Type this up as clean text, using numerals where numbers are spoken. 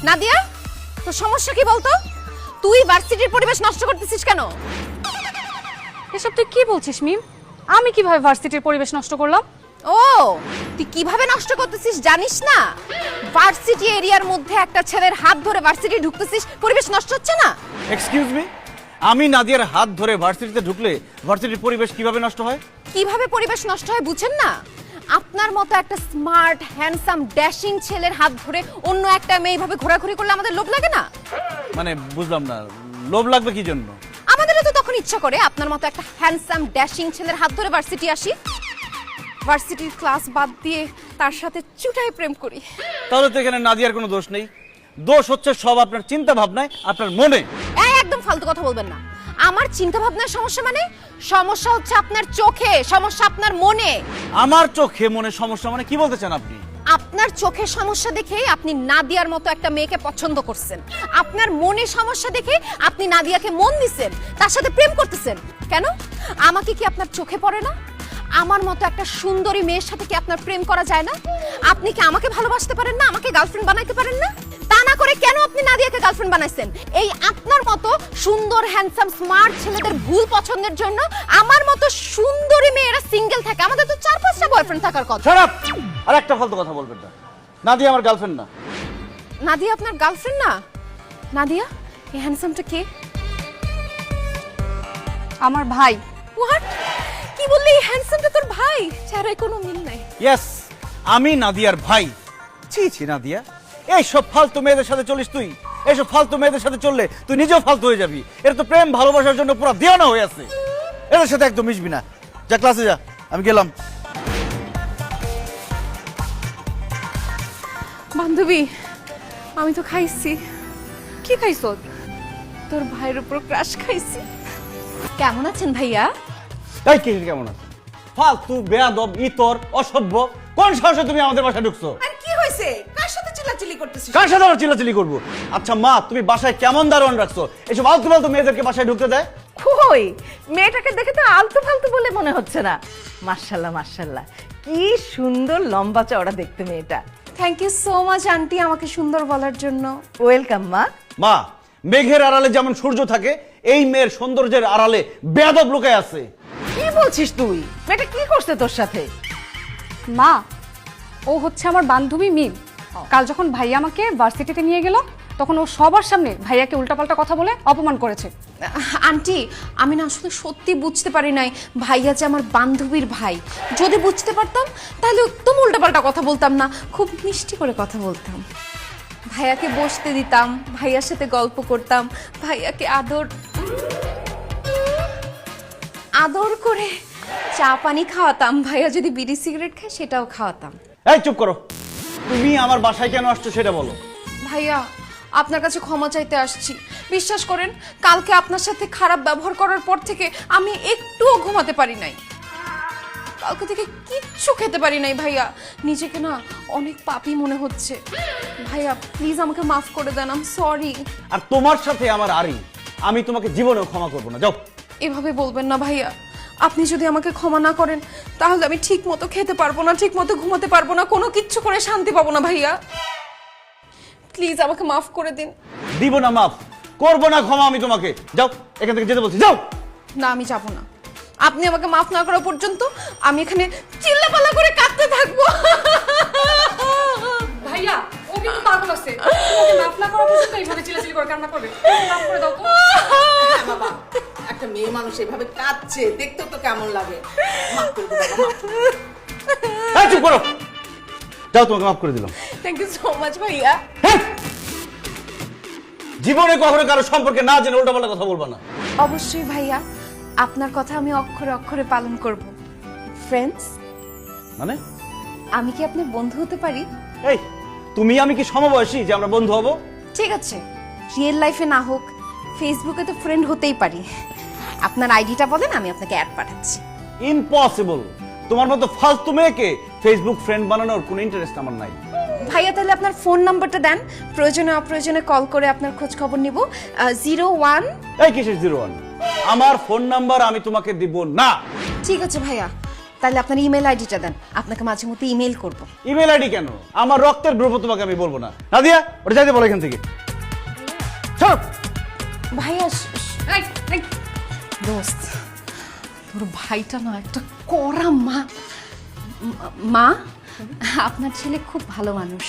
নাদিয়া, তোর সমস্যা কি বলতো? তুই ভার্সিটির পরিবেশ নষ্ট করতেছিস কেন? এসব তুই কি বলছিস মিম? আমি কিভাবে ভার্সিটির পরিবেশ নষ্ট করলাম? ও, তুই কিভাবে নষ্ট করতেছিস জানিস না? ভার্সিটি এরিয়ার মধ্যে একটা ছেলের হাত ধরে ভার্সিটি ঢুকতেছিস, পরিবেশ নষ্ট হচ্ছে না? এক্সকিউজ মি, আমি নাদিয়ার হাত ধরে ভার্সিটিতে ঢুকলে ভার্সিটির পরিবেশ কিভাবে নষ্ট হয়? কিভাবে পরিবেশ নষ্ট হয় বুঝেন না? আপনার মতো একটা স্মার্ট হ্যান্ডসাম ড্যাশিং ছেলের হাত ধরে অন্য একটা মেয়ে এইভাবে ঘোরাঘুরি করলে আমাদের লোভ লাগে না? মানে বুঝলাম না, লোভ লাগবে কি জন্য? আমাদেরও তো তখন ইচ্ছা করে আপনার মতো একটা হ্যান্ডসাম ড্যাশিং ছেলের হাত ধরে ভার্সিটি আসি, ভার্সিটির ক্লাস বাদ দিয়ে তার সাথে চুটাই প্রেম করি। তাহলে তো এখানে নাদিয়ার কোনো দোষ নেই, দোষ হচ্ছে সব আপনার চিন্তা ভাবনায়, আপনার মনে। একদম ফালতু কথা বলবেন না। আমার চিন্তা ভাবনার সমস্যা মানে? সমস্যা হচ্ছে আপনার চোখে, সমস্যা আপনার মনে। আমার চোখে মনে সমস্যা মানে কি বলতে চান আপনি? আপনার চোখে সমস্যা দেখে আপনি নাদিয়ার মতো একটা মেয়েকে পছন্দ করছেন, আপনার মনে সমস্যা দেখে আপনি নাদিয়াকে মন দিছেন, তার সাথে প্রেম করতেছেন। কেন? আমাকে কি আপনার চোখে পড়ে না? আমার মতো একটা সুন্দরী মেয়ের সাথে কি আপনার প্রেম করা যায় না? আপনি কি আমাকে ভালোবাসতে পারেন না? আমাকে গার্লফ্রেন্ড বানাইতে পারেন না? তা না করে কেন আপনি নাদিয়াকে গার্লফ্রেন্ড বানাইছেন? এই আপনার মতো সুন্দর হ্যান্ডসাম স্মার্ট ছেলেদের ভুল পছন্দের জন্য আমার মতো সুন্দরী মেয়েরা সিঙ্গেল থাকে। আমাদের তো 4-5টা বয়ফ্রেন্ড থাকার কথা। Shut up! আর একটা ফালতু কথা বলবেন না। নাদিয়া আমার গার্লফ্রেন্ড না। নাদিয়া আপনার গার্লফ্রেন্ড না? নাদিয়া, এই হ্যান্ডসামটা কে? আমার ভাই। হোয়াট? কি বললি? এই হ্যান্ডসামটা তোর ভাই? চেহারায় কোনো মিল নাই। ইয়েস, আমি নাদিয়ার ভাই। ছি ছি নাদিয়া, এই সব ফালতু মেয়েদের সাথে চলিস তুই? এইসব ফালতু মেয়েদের সাথে চললে তুই নিজেও ফালতু হয়ে যাবি। এটা তো প্রেম ভালোবাসার জন্য পুরো দেওয়ানা হয়ে আছে। এদের সাথে একদম মিশবি না। যা ক্লাসে যা, আমি গেলাম। বান্ধবী, আমি তো খাইছি। কি খাইছো? তোর ভাইয়ের উপর ক্রাশ খাইছি। কেমন আছেন ভাইয়া? এই কি কেমন আছে? ফালতু বেয়াদব ইতর অসভ্য, কোন সাহসে তুমি আমাদের বাসায় ঢুকছো? আর কি হয়েছে? কার সাথে চিল্লাচিল্লি করতেছিস? কার সাথে আমরা চিল্লাচিল্লি করবো? আচ্ছা মা, তুমি বাসায় কেমন দারোয়ান রাখছো? এসব আলতু ফালতু মেয়েদেরকে বাসায় ঢুকতে দেয়? কই, মেয়েটাকে দেখে তো আলতু ফালতু বলে মনে হচ্ছে না। মাশাআল্লাহ মাশাআল্লাহ, কি সুন্দর লম্বা চওড়া দেখতে মেয়েটা। Thank you so much aunty আমাকে সুন্দর বলার জন্য। ওয়েলকাম মা। মা, মেঘের আড়ালে যেমন সূর্য থাকে, এই মেয়ের সৌন্দর্যের আড়ালে বেয়াদব লুকায় আছে। কি বলছিস তুই? মেয়েটা কি করছে তোর সাথে? মা, ও হচ্ছে আমার বান্ধবী মিম। কাল যখন ভাইয়া আমাকে ভার্সিটিতে নিয়ে গেল, তখন ও সবার সামনে ভাইয়াকে উল্টাপাল্টা কথা বলে অপমান করেছে। আন্টি, আমি না আসলে সত্যি বুঝতে পারি নাই ভাইয়া যে আমার বান্ধবীর ভাই। যদি বুঝতে পারতাম তাহলে একদম উল্টাপাল্টা কথা বলতাম না, খুব মিষ্টি করে কথা বলতাম। ভাইয়াকে বসতে দিতাম, ভাইয়ার সাথে গল্প করতাম, ভাইয়াকে আদর আদর করে চা পানি খাওয়াতাম। ভাইয়া যদি বিড়ি সিগারেট খায় সেটাও খাওয়াতাম। এই চুপ করো, তুমি আমার বাসায় কেন আসছো সেটা বলো। ভাইয়া, আপনার কাছে ক্ষমা চাইতে আসছি। বিশ্বাস করেন, কালকে আপনার সাথে খারাপ ব্যবহার করার পর থেকে আমি একটুও ঘুমাতে পারি নাই। কালকে থেকে কিচ্ছু খেতে পারি নাই ভাইয়া। নিজেকে না অনেক পাপী মনে হচ্ছে। ভাইয়া প্লিজ আমাকে মাফ করে দেন, আই এম সরি। আর তোমার সাথে আমার আরি, আমি তোমাকে জীবনেও ক্ষমা করবো না। যাও। এভাবে বলবেন না ভাইয়া। আপনি যদি আমাকে ক্ষমা না করেন তাহলে আমি ঠিক মতো খেতে পারবো না, ঠিক মতো ঘুমাতে পারবো না, কোনো কিচ্ছু করে শান্তি পাবো না ভাইয়া। প্লিজ আমাকে মাফ করে দিন। দিব না মাফ, করবো না ক্ষমা আমি তোমাকে। যাও, এখান থেকে যেতে বলছি, যাও। না, আমি যাবো না। আপনি আমাকে মাফ না করা পর্যন্ত আমি এখানে চিল্লাপাল্লা করে কাঁদতে থাকবো। ভাইয়া, ও কিন্তু পাগল আছে। ওকে মাফ না করা পর্যন্ত এইভাবে চিল্লাচিল্লি করে কান্না করবে। মাফ করে দাও তো। বাবা, একটা মেয়ে মানুষ এভাবে কাঁদছে, দেখতে তো কেমন লাগে। মাফ করে দে বাবা, মাফ। এই চুপ করো, যাও, তোমাকে মাফ করে দিলাম। থ্যাংক ইউ সো মাচ ভাইয়া। হ্যাঁ? জীবনে কখনো কারো সম্পর্কে না জেনে উল্টাপাল্টা কথা বলবা না। অবশ্যই ভাইয়া, আপনার কথা আমি অক্ষরে অক্ষরে পালন করব। ফ্রেন্ডস, মানে আমি কি আপনার বন্ধু হতে পারি? এই, তুমি আমি কি সমবয়সী যে আমরা বন্ধু হব? ঠিক আছে, রিয়েল লাইফে না হোক, ফেসবুকে তো ফ্রেন্ড হতেই পারি। আপনার আইডিটা বলেন, আমি আপনাকে অ্যাড পাঠাচ্ছি। ইম্পসিবল, তোমার মতো ফালতু মেয়েকে ফেসবুক ফ্রেন্ড বানানোর কোনো ইন্টারেস্ট আমার নাই। ভাইয়া তাহলে আপনার ফোন নাম্বারটা দেন, প্রয়োজনে অপ্রয়োজনে কল করে আপনার খোঁজ খবর নিব। 01। এই কিসের 01? আমার ফোন নাম্বার আমি তোমাকে দিব না। ঠিক আছে ভাইয়া, তাহলে আপনার ইমেল আইডিটা দেন, আপনাকে মাঝে মধ্যে ইমেল করব। ইমেল আইডি কেন? আমার রক্তের গ্রুপ তোমাকে আমি বলবো না। নাদিয়া ওটা যাইতে বলো এখান থেকে। চল। ভাইয়া এই, এই, দোস্ত, তোর ভাইটা না একটা কড়া মা। মা, আপনার ছেলে খুব ভালো মানুষ।